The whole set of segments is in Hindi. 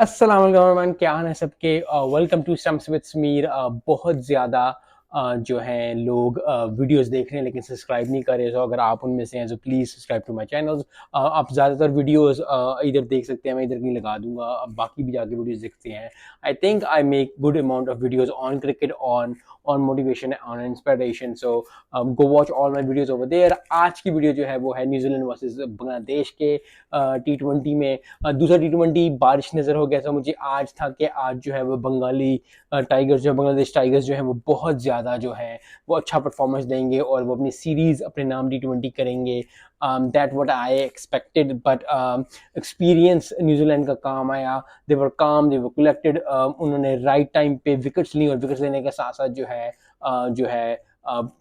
अस्सलाम वालेकुम, क्या हाल है सबके। Welcome to Stumps with Sameer. बहुत ज़्यादा जो हैं लोग वीडियोस देख रहे हैं लेकिन सब्सक्राइब नहीं कर रहे। तो अगर आप उनमें से हैं तो please subscribe to my channel. आप ज़्यादातर वीडियोस इधर देख सकते हैं, मैं इधर नहीं लगा दूंगा, अब बाकी भी जाके वीडियोस देखते हैं। I think I make good amount of videos on cricket, on motivation, on inspiration. So go watch all my videos over there. आज की वीडियो जो है वो है न्यूजीलैंड वर्सेस बांग्लादेश के T20 में। दूसरा T20 बारिश नज़र हो गया था मुझे आज था कि आज जो है वो बंगाली टाइगर्स जो है, बांग्लादेश टाइगर्स जो है वो बहुत ज़्यादा जो है वो अच्छा परफॉर्मेंस देंगे और वो अपनी सीरीज़ अपने नाम T20 करेंगे। That what I expected, but experience New Zealand का काम आया। दे वर काम, दे वर कलेक्टेड। उन्होंने राइट टाइम पे विकेट्स ली और विकेट्स लेने के साथ साथ जो है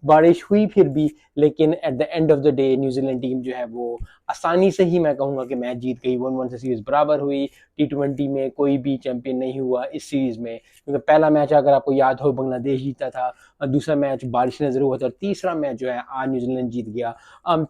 बारिश हुई फिर भी, लेकिन at the end of the day New Zealand team जो है वो आसानी से ही मैं कहूँगा कि मैच जीत गई। 1-1 से सीरीज बराबर हुई। T20 में कोई भी चैंपियन नहीं हुआ इस सीरीज में, क्योंकि पहला मैच अगर आपको याद हो बांग्लादेश जीता था, दूसरा मैच बारिश नजर हुआ था और तीसरा मैच जो है आज न्यूजीलैंड जीत गया।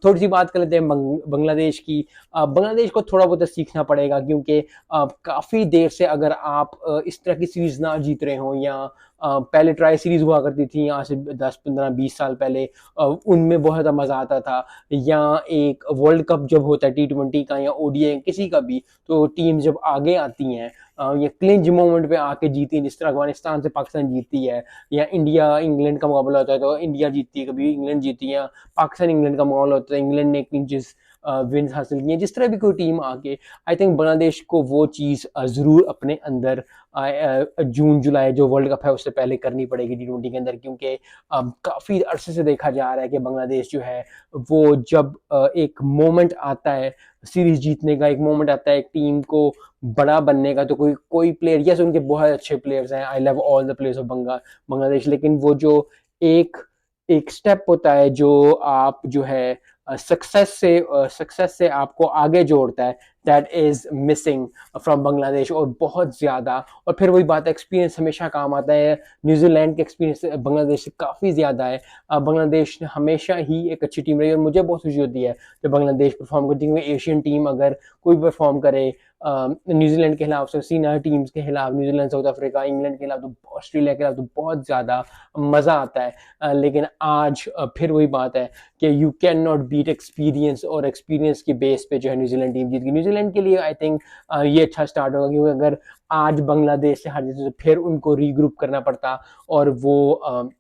थोड़ी सी बात कर लेते हैं बांग्लादेश की। बांग्लादेश को थोड़ा बहुत सीखना पड़ेगा, क्योंकि काफ़ी देर से अगर आप इस तरह की सीरीज ना जीत रहे हो, या पहले ट्राई सीरीज हुआ करती थी यहाँ से 10-15-20 साल पहले, उनमें बहुत ज़्यादा मज़ा आता था। या एक वर्ल्ड कप जब होता है T20 का या ODI किसी का भी, तो टीम जब आगे आती हैं ये क्लिंच मोमेंट पे आके जीती हैं, जिस तरह अफगानिस्तान से पाकिस्तान जीती है, या इंडिया इंग्लैंड का मुकाबला होता है तो इंडिया जीतती है, कभी इंग्लैंड जीती है, पाकिस्तान इंग्लैंड का मुकाबला होता है, इंग्लैंड ने क्लिंचेस विन्स हासिल किए। जिस तरह भी कोई टीम आके, आई थिंक बांग्लादेश को वो चीज़ ज़रूर अपने अंदर जून जुलाई जो वर्ल्ड कप है उससे पहले करनी पड़ेगी T20 के अंदर, क्योंकि काफ़ी अरसे से देखा जा रहा है कि बांग्लादेश जो है वो जब एक मोमेंट आता है सीरीज जीतने का, एक मोमेंट आता है एक टीम को बड़ा बनने का, तो कोई कोई प्लेयर, यस उनके बहुत अच्छे प्लेयर्स हैं, I love all the players of Bangladesh, लेकिन वो जो एक एक स्टेप होता है जो आप जो है सक्सेस से आपको आगे जोड़ता है, that is missing from Bangladesh, और बहुत ज़्यादा। और फिर वही बात है, एक्सपीरियंस हमेशा काम आता है। न्यूजीलैंड के एक्सपीरियंस बांग्लादेश से काफ़ी ज़्यादा है। बांग्लादेश ने हमेशा ही एक अच्छी टीम रही और मुझे बहुत खुशी होती है जब बांग्लादेश परफॉर्म करती है, क्योंकि एशियन टीम अगर कोई परफॉर्म करे न्यूजीलैंड के खिलाफ, सीनियर टीम्स के खिलाफ, न्यूजीलैंड, साउथ अफ्रीका, इंग्लैंड के खिलाफ, तो ऑस्ट्रेलिया के खिलाफ, तो बहुत ज़्यादा मज़ा आता है। लेकिन आज फिर वही बात है कि you can not beat experience, और एक्सपीरियंस की बेस पे जो है न्यूजीलैंड टीम जीत गई। न्यूजीलैंड के लिए आई थिंक ये अच्छा स्टार्ट होगा, क्योंकि अगर आज बांग्लादेश से हार जाती तो फिर उनको रीग्रुप करना पड़ता, और वो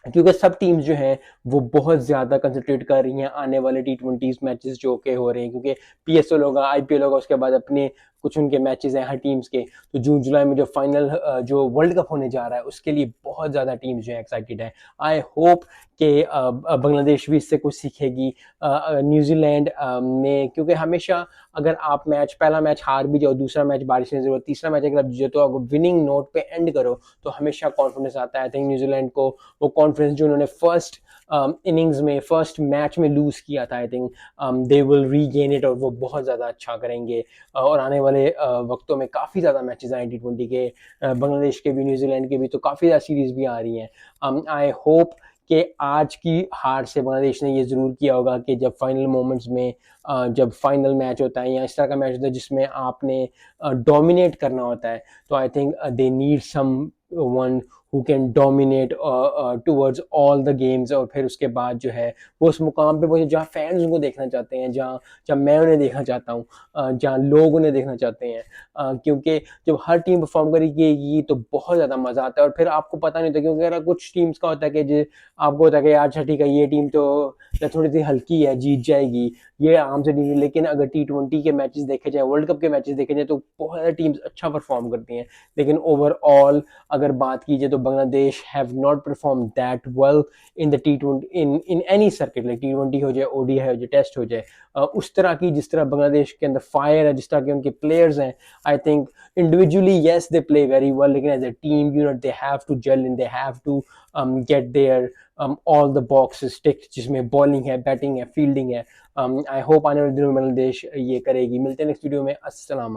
क्योंकि सब टीम्स जो हैं वो बहुत ज़्यादा कंसंट्रेट कर रही हैं आने वाले T20 मैचेस जो के हो रहे हैं, क्योंकि PSL होगा, IPL होगा, उसके बाद अपने कुछ उनके मैचेस हैं हर टीम्स के। तो जून जुलाई में जो फाइनल जो वर्ल्ड कप होने जा रहा है उसके लिए बहुत ज़्यादा टीम्स जो है एक्साइटेड है। आई होप कि बांग्लादेश भी इससे कुछ सीखेगी न्यूजीलैंड ने, क्योंकि हमेशा अगर आप पहला मैच हार भी जाओ, दूसरा मैच बारिश नहीं जरूरत, तीसरा मैच अगर आप जीतो, अगर विनिंग नोट पे एंड करो, तो हमेशा कॉन्फिडेंस आता है। आई थिंक न्यूजीलैंड को वो कॉन्फिडेंस जो उन्होंने फर्स्ट इनिंग्स में, फर्स्ट मैच में लूज किया था, आई think they will regain it, और वो बहुत ज़्यादा अच्छा करेंगे। और आने वाले वक्तों में काफ़ी ज़्यादा मैचेस आए T20 के, बांग्लादेश के भी, न्यूजीलैंड के भी, तो काफ़ी ज़्यादा सीरीज भी आ रही हैं। आई होप कि आज की हार से बांग्लादेश ने ये ज़रूर किया होगा कि जब फाइनल मोमेंट्स में जब फाइनल मैच होता है या इस तरह का मैच होता है जिसमें आपने डोमिनेट करना होता है, तो I think they need someone who can dominate towards all the games, और फिर उसके बाद जो है वो उस मुकाम पे पहुंचे जहाँ फैंस उनको देखना चाहते हैं, जहाँ जहाँ मैं उन्हें देखना चाहता हूँ, जहाँ लोग उन्हें देखना चाहते हैं। क्योंकि जब हर टीम परफॉर्म करेगी तो बहुत ज़्यादा मज़ा आता है, और फिर आपको पता नहीं होता, क्योंकि अगर कुछ टीम्स का होता है कि आपको होता है कि यार अच्छा ठीक है, ये टीम तो थोड़ी सी हल्की है, जीत जाएगी, ये आराम से टीम। लेकिन अगर T20 के मैचेस देखे जाए, वर्ल्ड कप के मैचेस देखे जाए, तो बहुत ज़्यादा टीम्स अच्छा परफॉर्म करती हैं, लेकिन ओवरऑल अगर बात कीजिए तो Bangladesh have not perform that well in the T20, in any circuit, like T20 हो जाए, ODI हो जाए, टेस्ट हो जाए, उस तरह की जिस तरह बांग्लादेश के अंदर फायर है, जिस तरह के उनके प्लेयर्स हैं। I think individually yes they play very well, लेकिन as a team unit they have to gel in, they have to get their all the boxes ticked, जिसमें बॉलिंग है, बैटिंग है, फील्डिंग है। आई होप आने वाले दिनों में बांग्लादेश ये करेगी। मिलते हैं नेक्स्ट वीडियो में। अस्सलाम।